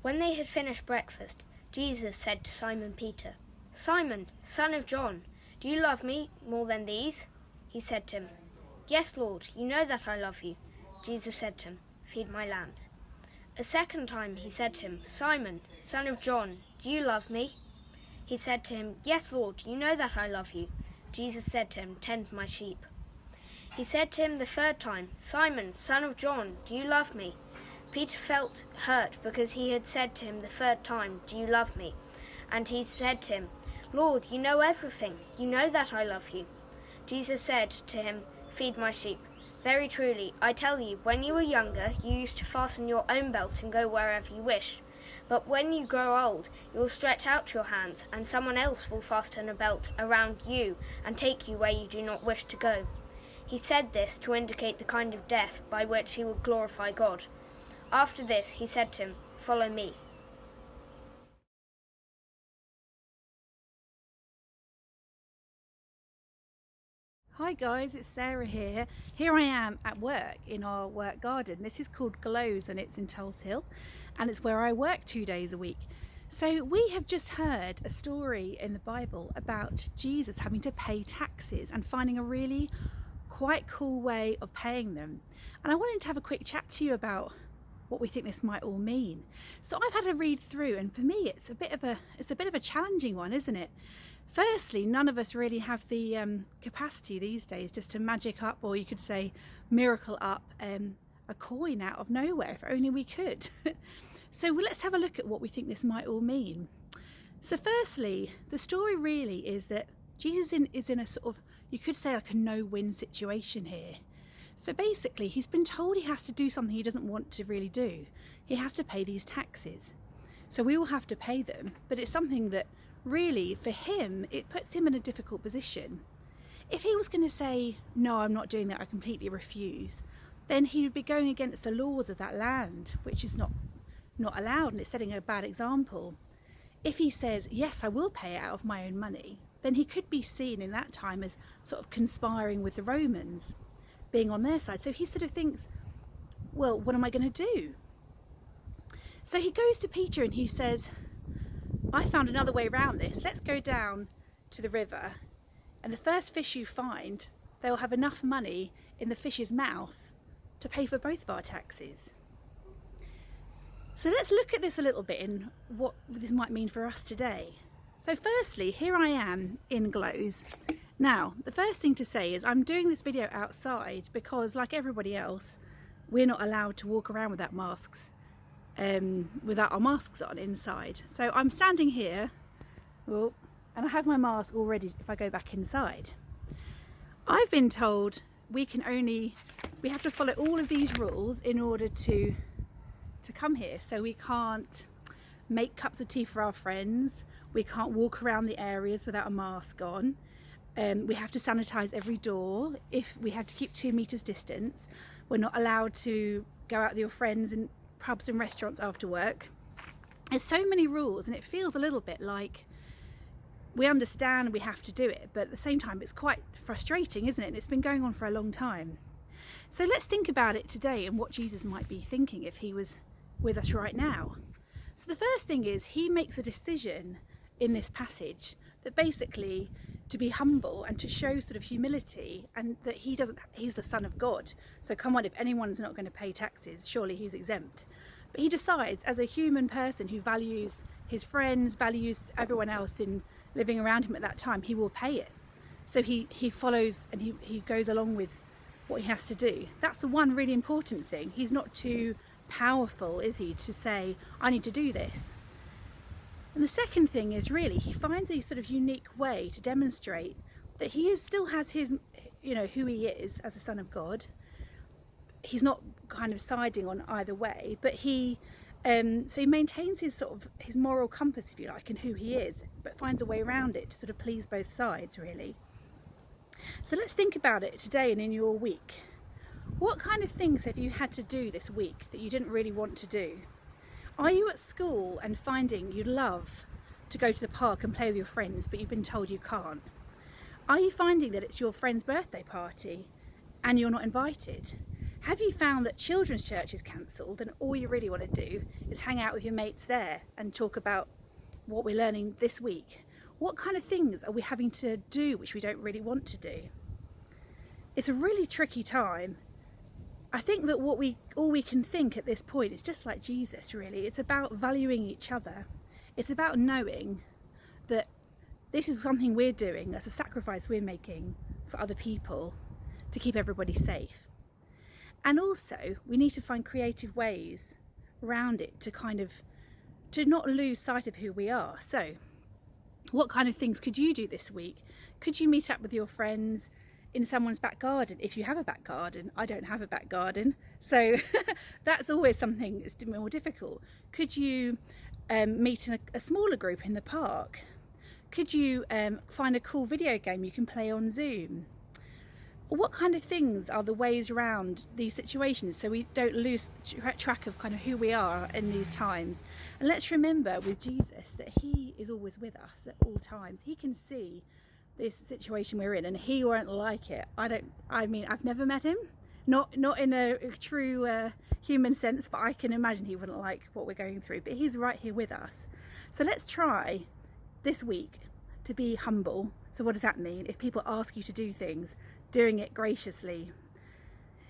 When they had finished breakfast, Jesus said to Simon Peter, "Simon, son of John, do you love me more than these?" He said to him, "Yes, Lord, you know that I love you." Jesus said to him, "Feed my lambs." A second time he said to him, "Simon, son of John, do you love me?" He said to him, "Yes, Lord, you know that I love you." Jesus said to him, "Tend my sheep." He said to him the third time, "Simon, son of John, do you love me?" Peter felt hurt because he had said to him the third time, "Do you love me?" And he said to him, "Lord, you know everything. You know that I love you." Jesus said to him, "Feed my sheep. Very truly, I tell you, when you were younger, you used to fasten your own belt and go wherever you wished. But when you grow old, you will stretch out your hands, and someone else will fasten a belt around you and take you where you do not wish to go." He said this to indicate the kind of death by which he would glorify God. After this, he said to him, "Follow me." Hi guys, it's Sarah here. Here I am at work in our work garden. This is called Glows and it's in Tulse Hill, and it's where I work 2 days a week. So we have just heard a story in the Bible about Jesus having to pay taxes and finding a really quite cool way of paying them. And I wanted to have a quick chat to you about what we think this might all mean. So I've had a read through, and for me it's a bit of a challenging one, isn't it? Firstly, none of us really have the capacity these days just to magic up, or you could say miracle up, a coin out of nowhere, if only we could. So let's have a look at what we think this might all mean. So firstly, the story really is that Jesus is in a sort of, you could say like a no-win situation here. So basically, he's been told he has to do something he doesn't want to really do. He has to pay these taxes. So we all have to pay them, but it's something that really, for him, it puts him in a difficult position. If he was going to say, "No, I'm not doing that, I completely refuse," then he would be going against the laws of that land, which is not allowed, and it's setting a bad example. If he says, "Yes, I will pay out of my own money," then he could be seen in that time as sort of conspiring with the Romans, being on their side. So he sort of thinks, well, what am I going to do? So he goes to Peter and he says, "I found another way around this. Let's go down to the river, and the first fish you find, they'll have enough money in the fish's mouth to pay for both of our taxes." So let's look at this a little bit in what this might mean for us today. So firstly, here I am in Glows. Now, the first thing to say is I'm doing this video outside because, like everybody else, we're not allowed to walk around without our masks on inside. So I'm standing here, and I have my mask all ready if I go back inside. I've been told we have to follow all of these rules in order to come here. So we can't make cups of tea for our friends, we can't walk around the areas without a mask on, we have to sanitize every door, if we have to keep 2 meters distance, we're not allowed to go out with your friends in pubs and restaurants after work. There's so many rules, and it feels a little bit like we understand we have to do it, but at the same time it's quite frustrating, isn't it? And it's been going on for a long time. So let's think about it today and what Jesus might be thinking if he was with us right now. So the first thing is, he makes a decision in this passage that basically to be humble and to show sort of humility, and that he's the Son of God. So come on, if anyone's not going to pay taxes, surely he's exempt. But he decides, as a human person who values his friends, values everyone else in living around him at that time, he will pay it. So he follows and he goes along with what he has to do. That's the one really important thing. He's not too powerful, is he, to say, "I need to do this." And the second thing is, really, he finds a sort of unique way to demonstrate that he still has his, who he is as a Son of God. He's not kind of siding on either way, but he maintains his moral compass, if you like, and who he is, but finds a way around it to sort of please both sides, really. So let's think about it today and in your week. What kind of things have you had to do this week that you didn't really want to do? Are you at school and finding you'd love to go to the park and play with your friends, but you've been told you can't? Are you finding that it's your friend's birthday party and you're not invited? Have you found that children's church is cancelled and all you really want to do is hang out with your mates there and talk about what we're learning this week? What kind of things are we having to do which we don't really want to do? It's a really tricky time. I think that all we can think at this point is just like Jesus, really. It's about valuing each other. It's about knowing that this is something we're doing, that's a sacrifice we're making for other people to keep everybody safe. And also, we need to find creative ways around it to not lose sight of who we are. So, what kind of things could you do this week? Could you meet up with your friends in someone's back garden? If you have a back garden, I don't have a back garden, so that's always something that's more difficult. Could you meet in a smaller group in the park? Could you find a cool video game you can play on Zoom? What kind of things are the ways around these situations so we don't lose track of kind of who we are in these times? And let's remember with Jesus that he is always with us at all times. He can see this situation we're in and he won't like it. I've never met him, not in a true human sense, but I can imagine he wouldn't like what we're going through, but he's right here with us. So let's try this week to be humble. So what does that mean? If people ask you to do things, doing it graciously,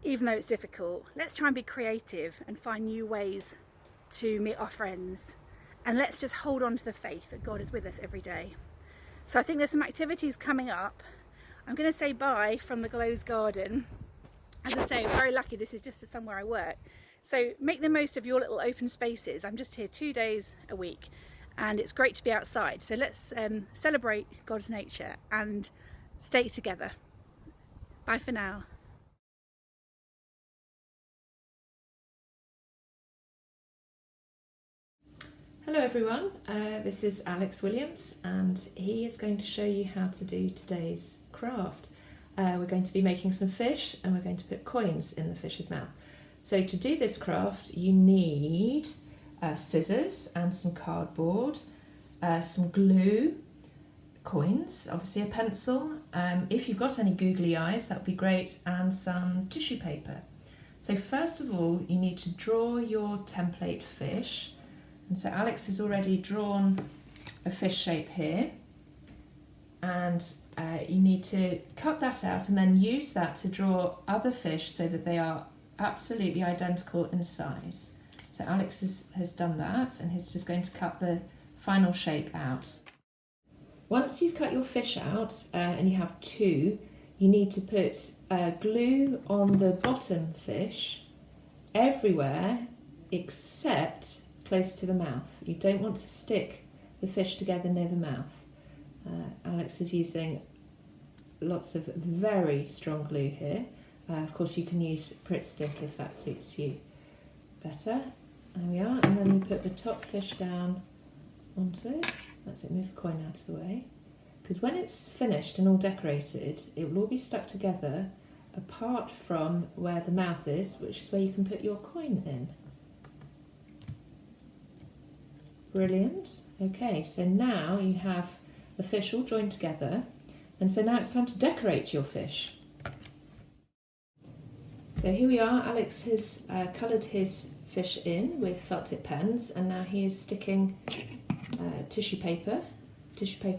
even though it's difficult. Let's try and be creative and find new ways to meet our friends, and let's just hold on to the faith that God is with us every day. So I think there's some activities coming up. I'm going to say bye from the Glows Garden. As I say, very lucky this is just somewhere I work, so make the most of your little open spaces. I'm just here 2 days a week and it's great to be outside, so let's celebrate God's nature and stay together. Bye for now. Hello everyone, this is Alex Williams and he is going to show you how to do today's craft. We're going to be making some fish and we're going to put coins in the fish's mouth. So to do this craft you need scissors and some cardboard, some glue, coins, obviously a pencil, if you've got any googly eyes that would be great, and some tissue paper. So first of all you need to draw your template fish, and so Alex has already drawn a fish shape here, and you need to cut that out and then use that to draw other fish so that they are absolutely identical in size. So Alex has done that and he's just going to cut the final shape out. Once you've cut your fish out and you have two, you need to put glue on the bottom fish everywhere except close to the mouth. You don't want to stick the fish together near the mouth. Alex is using lots of very strong glue here. Of course you can use Pritt Stick if that suits you better. There we are, and then we put the top fish down onto it. That's it, move the coin out of the way. Because when it's finished and all decorated, it will all be stuck together apart from where the mouth is, which is where you can put your coin in. Brilliant. Okay, so now you have the fish all joined together, and so now it's time to decorate your fish. So here we are, Alex has coloured his fish in with felt tip pens, and now he is sticking tissue paper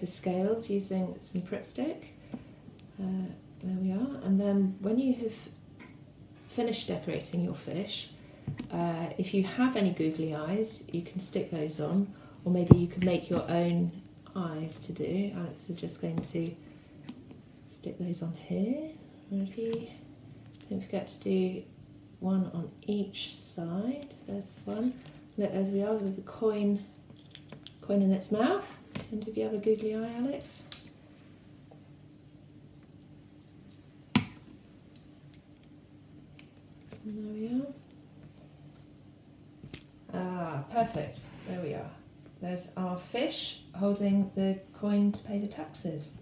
scales using some Pritt Stick. There we are, and then when you have finished decorating your fish, if you have any googly eyes you can stick those on, or maybe you could make your own eyes to do. Alex is just going to stick those on here. Ready? Don't forget to do one on each side. There's one. There we are with the coin in its mouth. And do the other googly eye, Alex. And there we are. Ah, perfect. There we are. There's our fish holding the coin to pay the taxes.